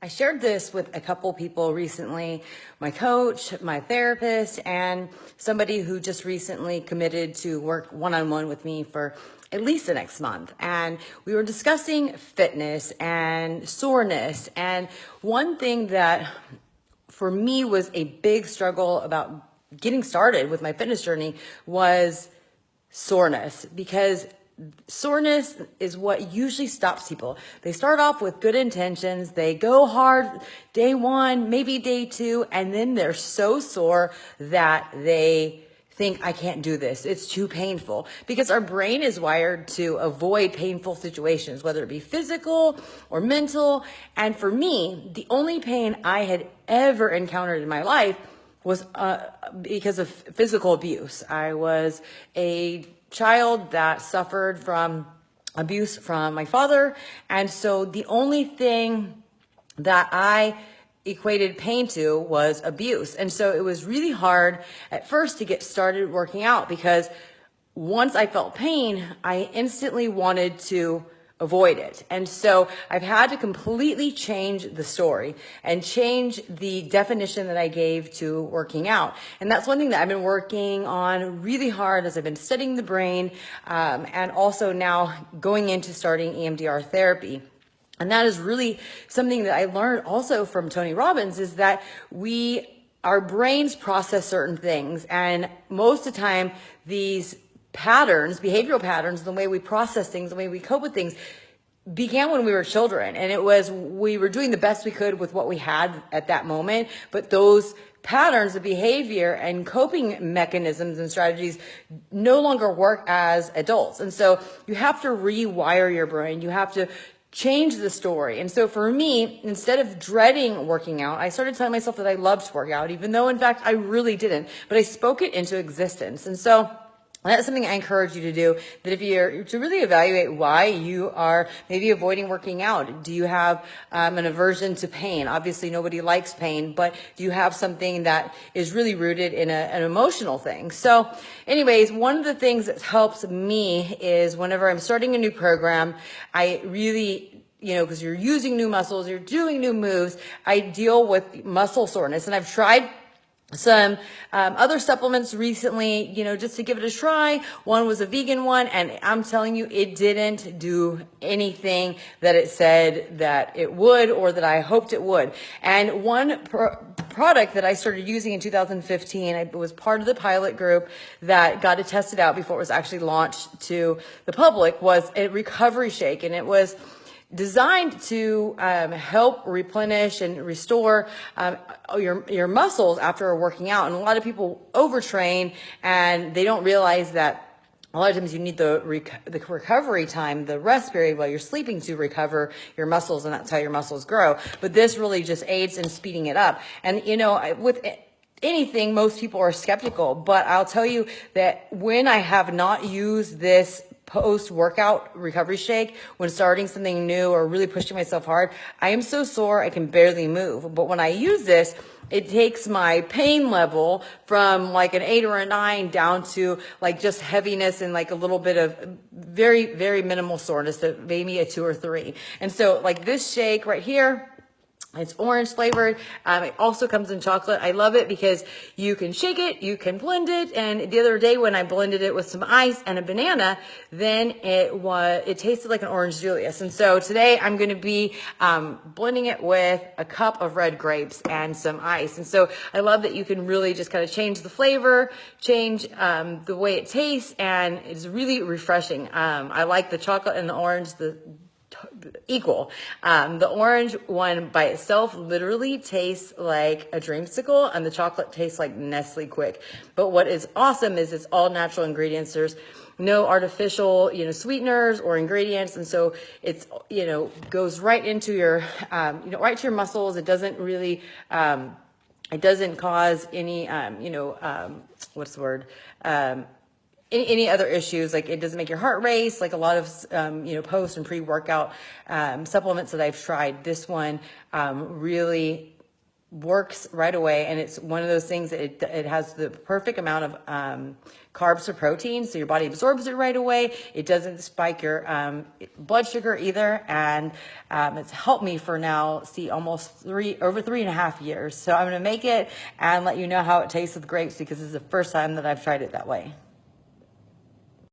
I shared this with a couple people recently, my coach, my therapist, and somebody who just recently committed to work one-on-one with me for at least the next month. And we were discussing fitness and soreness. And one thing that for me was a big struggle about getting started with my fitness journey was soreness, because soreness is what usually stops people. They start off with good intentions. They go hard day one, maybe day two, and then they're so sore that they think, I can't do this. It's too painful, because our brain is wired to avoid painful situations, whether it be physical or mental. And for me, the only pain I had ever encountered in my life was because of physical abuse. I was a child that suffered from abuse from my father. And so the only thing that I equated pain to was abuse. And so it was really hard at first to get started working out, because once I felt pain, I instantly wanted to avoid it. And so I've had to completely change the story and change the definition that I gave to working out. And that's one thing that I've been working on really hard as I've been studying the brain, and also now going into starting EMDR therapy. And that is really something that I learned also from Tony Robbins, is that our brains process certain things. And most of the time, these patterns, behavioral patterns, the way we process things, the way we cope with things, began when we were children. And we were doing the best we could with what we had at that moment. But those patterns of behavior and coping mechanisms and strategies no longer work as adults. And so you have to rewire your brain. You have to change the story. And so for me, instead of dreading working out, I started telling myself that I loved to work out, even though in fact I really didn't, but I spoke it into existence. And so that's something I encourage you to do, that if you're to really evaluate why you are maybe avoiding working out. Do you have an aversion to pain? Obviously nobody likes pain, but do you have something that is really rooted in an emotional thing? So anyways, one of the things that helps me is whenever I'm starting a new program, I really, because you're using new muscles, you're doing new moves, I deal with muscle soreness. And I've tried some other supplements recently, just to give it a try. One was a vegan one, and I'm telling you, it didn't do anything that it said that it would, or that I hoped it would. And one product that I started using in 2015, I was part of the pilot group that got it tested out before it was actually launched to the public, was a recovery shake. And it was designed to help replenish and restore your muscles after working out. And a lot of people overtrain, and they don't realize that a lot of times you need the recovery time, the rest period while you're sleeping, to recover your muscles, and that's how your muscles grow. But this really just aids in speeding it up. And with anything, most people are skeptical, but I'll tell you that when I have not used this post-workout recovery shake, when starting something new or really pushing myself hard, I am so sore I can barely move. But when I use this, it takes my pain level from like an 8 or a 9 down to like just heaviness and like a little bit of very, very minimal soreness, to maybe a 2 or 3. And so like this shake right here, it's orange flavored. It also comes in chocolate. I love it because you can shake it, you can blend it. And the other day when I blended it with some ice and a banana, then it tasted like an orange Julius. And so today I'm going to be blending it with a cup of red grapes and some ice. And so I love that you can really just kind of change the flavor, change the way it tastes, and it's really refreshing. I like the chocolate and the orange, equal. The orange one by itself literally tastes like a dreamsicle, and the chocolate tastes like Nestle Quick. But what is awesome is it's all natural ingredients. There's no artificial, sweeteners or ingredients. And so it's, goes right into your, right to your muscles. It doesn't really, it doesn't cause any, what's the word? Any other issues. Like, it doesn't make your heart race, like a lot of, post and pre-workout supplements that I've tried. This one really works right away, and it's one of those things that it has the perfect amount of carbs to protein, so your body absorbs it right away. It doesn't spike your blood sugar either, and it's helped me for now, see, almost over 3.5 years. So I'm going to make it and let you know how it tastes with grapes, because this is the first time that I've tried it that way.